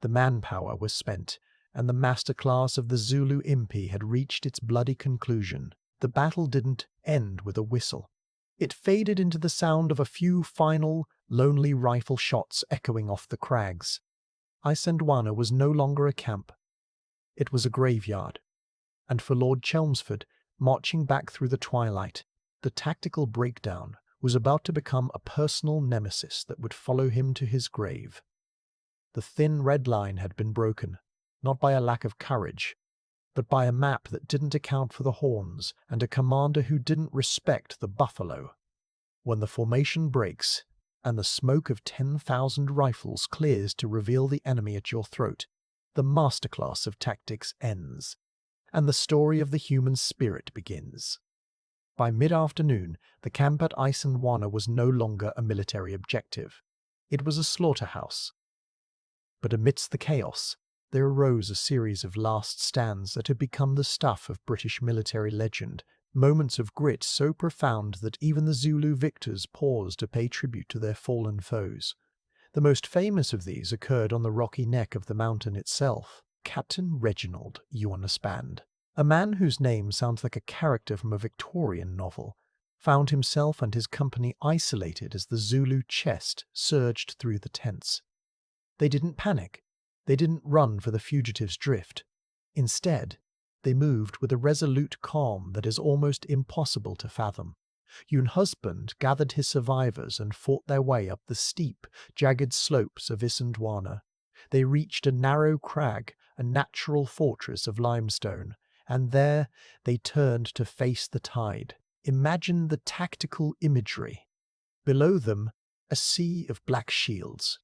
the manpower was spent, and the masterclass of the Zulu Impi had reached its bloody conclusion. The battle didn't end with a whistle. It faded into the sound of a few final, lonely rifle shots echoing off the crags. Isandlwana was no longer a camp. It was a graveyard. And for Lord Chelmsford, marching back through the twilight, the tactical breakdown was about to become a personal nemesis that would follow him to his grave. The thin red line had been broken, not by a lack of courage, but by a map that didn't account for the horns and a commander who didn't respect the buffalo. When the formation breaks, and the smoke of 10,000 rifles clears to reveal the enemy at your throat, the masterclass of tactics ends, and the story of the human spirit begins. By mid-afternoon, the camp at Isandlwana was no longer a military objective. It was a slaughterhouse. But amidst the chaos, there arose a series of last stands that had become the stuff of British military legend, moments of grit so profound that even the Zulu victors paused to pay tribute to their fallen foes. The most famous of these occurred on the rocky neck of the mountain itself. Captain Reginald Younghusband, a man whose name sounds like a character from a Victorian novel, found himself and his company isolated as the Zulu chest surged through the tents. They didn't panic. They didn't run for the fugitives' drift. Instead, they moved with a resolute calm that is almost impossible to fathom. Younghusband gathered his survivors and fought their way up the steep, jagged slopes of Isandlwana. They reached a narrow crag, a natural fortress of limestone, and there they turned to face the tide. Imagine the tactical imagery. Below them, a sea of black shields.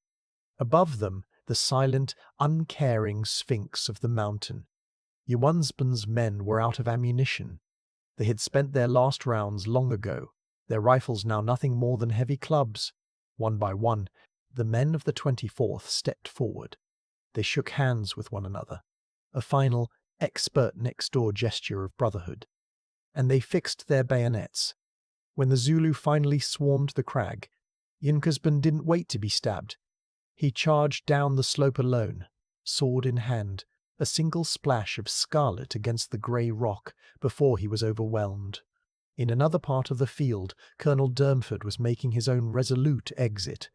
Above them, the silent, uncaring sphinx of the mountain. Younghusband's men were out of ammunition. They had spent their last rounds long ago, their rifles now nothing more than heavy clubs. One by one, the men of the 24th stepped forward. They shook hands with one another, a final, expert next-door gesture of brotherhood. And they fixed their bayonets. When the Zulu finally swarmed the crag, Younghusband didn't wait to be stabbed. He charged down the slope alone, sword in hand, a single splash of scarlet against the grey rock before he was overwhelmed. In another part of the field, Colonel Durnford was making his own resolute exit.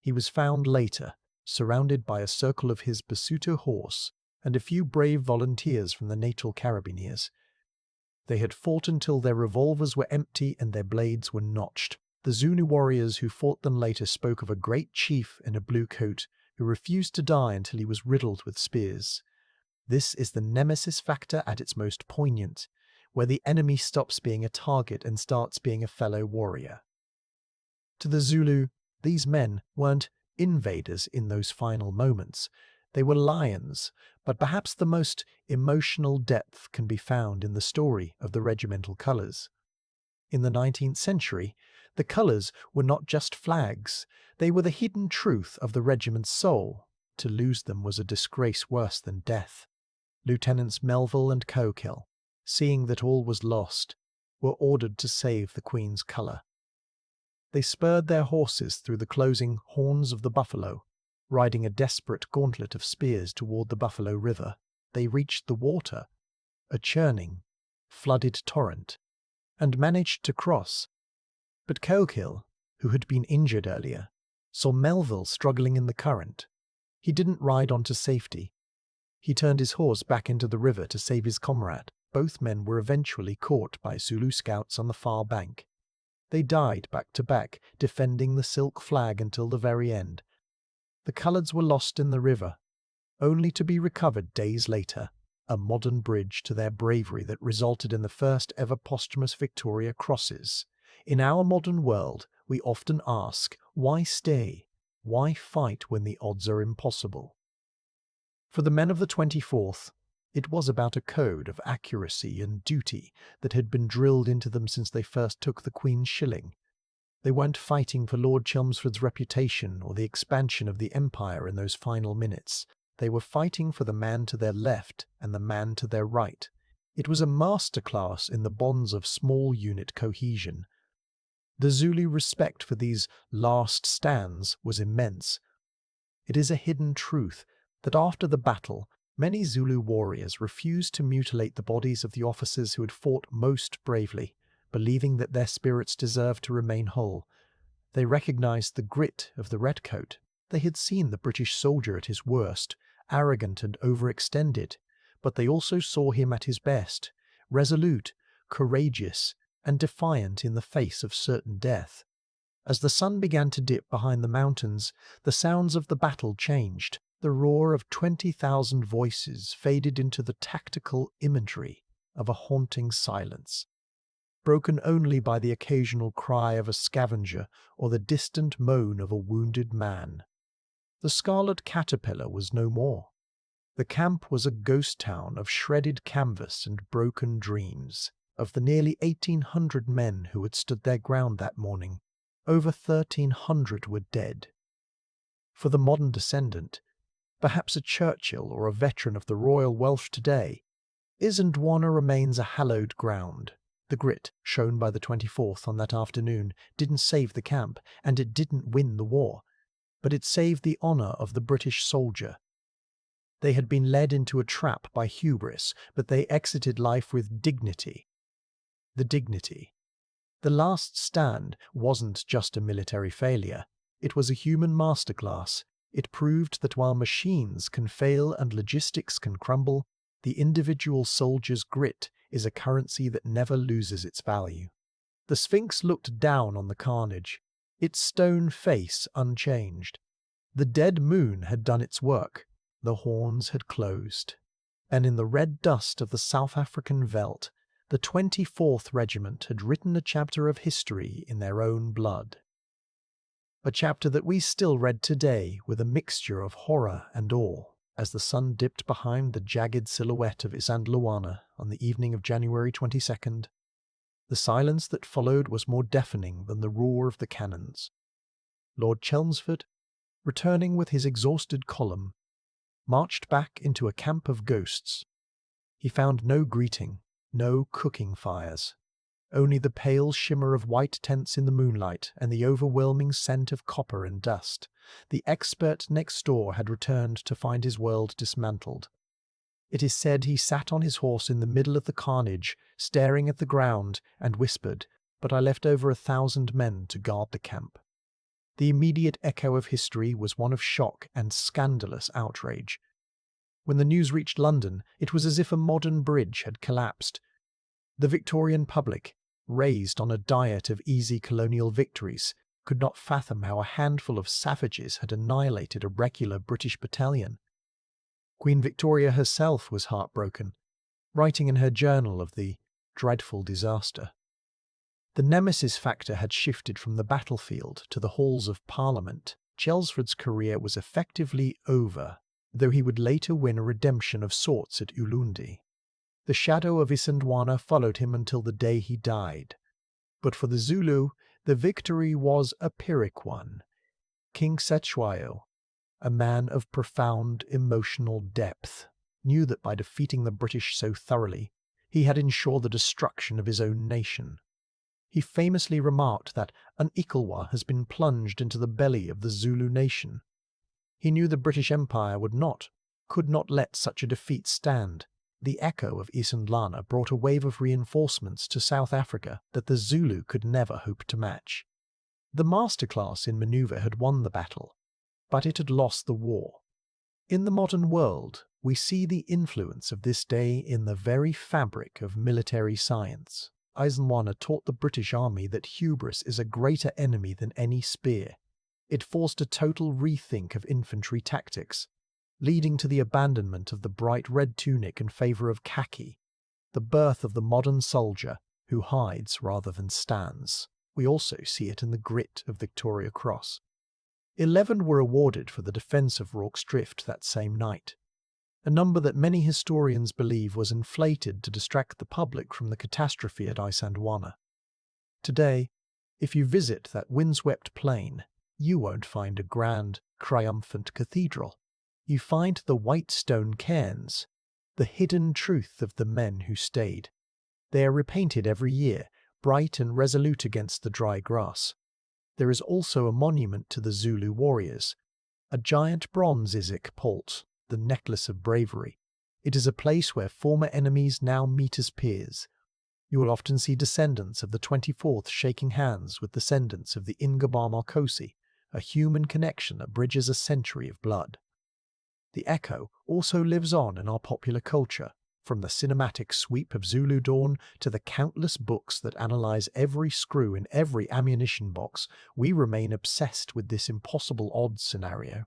He was found later, surrounded by a circle of his Basuto horse and a few brave volunteers from the Natal Carabineers. They had fought until their revolvers were empty and their blades were notched. The Zulu warriors who fought them later spoke of a great chief in a blue coat who refused to die until he was riddled with spears. This is the nemesis factor at its most poignant, where the enemy stops being a target and starts being a fellow warrior. To the Zulu, these men weren't invaders in those final moments. They were lions, but perhaps the most emotional depth can be found in the story of the regimental colours. In the 19th century, the colours were not just flags, they were the hidden truth of the regiment's soul. To lose them was a disgrace worse than death. Lieutenants Melville and Colonel, seeing that all was lost, were ordered to save the Queen's colour. They spurred their horses through the closing horns of the buffalo, riding a desperate gauntlet of spears toward the Buffalo River. They reached the water, a churning, flooded torrent, and managed to cross. But Colonel, who had been injured earlier, saw Melville struggling in the current. He didn't ride on to safety. He turned his horse back into the river to save his comrade. Both men were eventually caught by Zulu scouts on the far bank. They died back to back, defending the silk flag until the very end. The colours were lost in the river, only to be recovered days later, a modern bridge to their bravery that resulted in the first ever posthumous Victoria Crosses. In our modern world, we often ask, why stay? Why fight when the odds are impossible? For the men of the 24th, it was about a code of accuracy and duty that had been drilled into them since they first took the Queen's shilling. They weren't fighting for Lord Chelmsford's reputation or the expansion of the empire in those final minutes. They were fighting for the man to their left and the man to their right. It was a masterclass in the bonds of small unit cohesion. The Zulu respect for these last stands was immense. It is a hidden truth that after the battle, many Zulu warriors refused to mutilate the bodies of the officers who had fought most bravely, believing that their spirits deserved to remain whole. They recognized the grit of the redcoat. They had seen the British soldier at his worst, arrogant and overextended, but they also saw him at his best, resolute, courageous, and defiant in the face of certain death. As the sun began to dip behind the mountains, the sounds of the battle changed. The roar of 20,000 voices faded into the tactical imagery of a haunting silence, broken only by the occasional cry of a scavenger or the distant moan of a wounded man. The Scarlet Caterpillar was no more. The camp was a ghost town of shredded canvas and broken dreams. Of the nearly 1,800 men who had stood their ground that morning, over 1,300 were dead. For the modern descendant, perhaps a Churchill or a veteran of the Royal Welsh today, Isandlwana remains a hallowed ground. The grit shown by the 24th on that afternoon didn't save the camp, and it didn't win the war, but it saved the honour of the British soldier. They had been led into a trap by hubris, but they exited life with dignity. The dignity. The last stand wasn't just a military failure. It was a human masterclass. It proved that while machines can fail and logistics can crumble, the individual soldier's grit is a currency that never loses its value. The Sphinx looked down on the carnage, its stone face unchanged. The dead moon had done its work. The horns had closed. And in the red dust of the South African veldt, the 24th Regiment had written a chapter of history in their own blood. A chapter that we still read today with a mixture of horror and awe as the sun dipped behind the jagged silhouette of Isandlwana on the evening of January 22nd. The silence that followed was more deafening than the roar of the cannons. Lord Chelmsford, returning with his exhausted column, marched back into a camp of ghosts. He found no greeting, no cooking fires, only the pale shimmer of white tents in the moonlight and the overwhelming scent of copper and dust. The expert next door had returned to find his world dismantled. It is said he sat on his horse in the middle of the carnage, staring at the ground, and whispered, "But I left over 1,000 men to guard the camp." The immediate echo of history was one of shock and scandalous outrage. When the news reached London, it was as if a modern bridge had collapsed. The Victorian public, raised on a diet of easy colonial victories, could not fathom how a handful of savages had annihilated a regular British battalion. Queen Victoria herself was heartbroken, writing in her journal of the dreadful disaster. The nemesis factor had shifted from the battlefield to the halls of Parliament. Chelmsford's career was effectively over, though he would later win a redemption of sorts at Ulundi. The shadow of Isandlwana followed him until the day he died. But for the Zulu, the victory was a Pyrrhic one. King Cetshwayo, a man of profound emotional depth, knew that by defeating the British so thoroughly, he had ensured the destruction of his own nation. He famously remarked that an Ikalwa has been plunged into the belly of the Zulu nation. He knew the British Empire could not let such a defeat stand. The echo of Isandlwana brought a wave of reinforcements to South Africa that the Zulu could never hope to match. The masterclass in manoeuvre had won the battle, but it had lost the war. In the modern world, we see the influence of this day in the very fabric of military science. Isandlwana taught the British Army that hubris is a greater enemy than any spear. It forced a total rethink of infantry tactics, leading to the abandonment of the bright red tunic in favour of khaki, the birth of the modern soldier who hides rather than stands. We also see it in the grit of Victoria Cross. 11 were awarded for the defence of Rorke's Drift that same night, a number that many historians believe was inflated to distract the public from the catastrophe at Isandlwana. Today, if you visit that windswept plain, you won't find a grand, triumphant cathedral. You find the white stone cairns, the hidden truth of the men who stayed. They are repainted every year, bright and resolute against the dry grass. There is also a monument to the Zulu warriors, a giant bronze Isaac Polt, the necklace of bravery. It is a place where former enemies now meet as peers. You will often see descendants of the 24th shaking hands with descendants of the Ingaba Marcosi, a human connection that bridges a century of blood. The echo also lives on in our popular culture. From the cinematic sweep of Zulu Dawn to the countless books that analyze every screw in every ammunition box, we remain obsessed with this impossible odds scenario.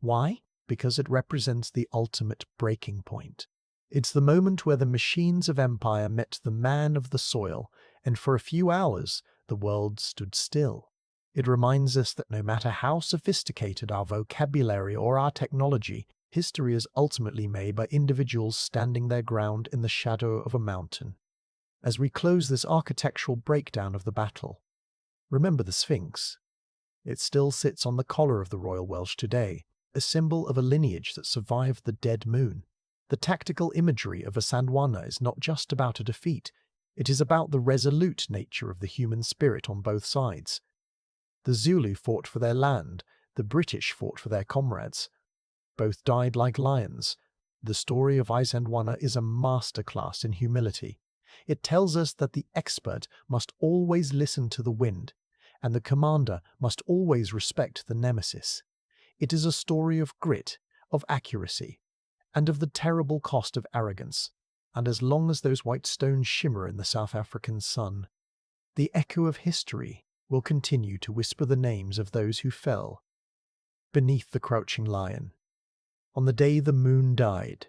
Why? Because it represents the ultimate breaking point. It's the moment where the machines of empire met the man of the soil, and for a few hours the world stood still. It reminds us that no matter how sophisticated our vocabulary or our technology, history is ultimately made by individuals standing their ground in the shadow of a mountain. As we close this architectural breakdown of the battle, remember the Sphinx. It still sits on the collar of the Royal Welsh today, a symbol of a lineage that survived the dead moon. The tactical imagery of Isandlwana is not just about a defeat, it is about the resolute nature of the human spirit on both sides. The Zulu fought for their land, the British fought for their comrades. Both died like lions. The story of Isandlwana is a masterclass in humility. It tells us that the expert must always listen to the wind, and the commander must always respect the nemesis. It is a story of grit, of accuracy, and of the terrible cost of arrogance. And as long as those white stones shimmer in the South African sun, the echo of history will continue to whisper the names of those who fell beneath the crouching lion. On the day the moon died,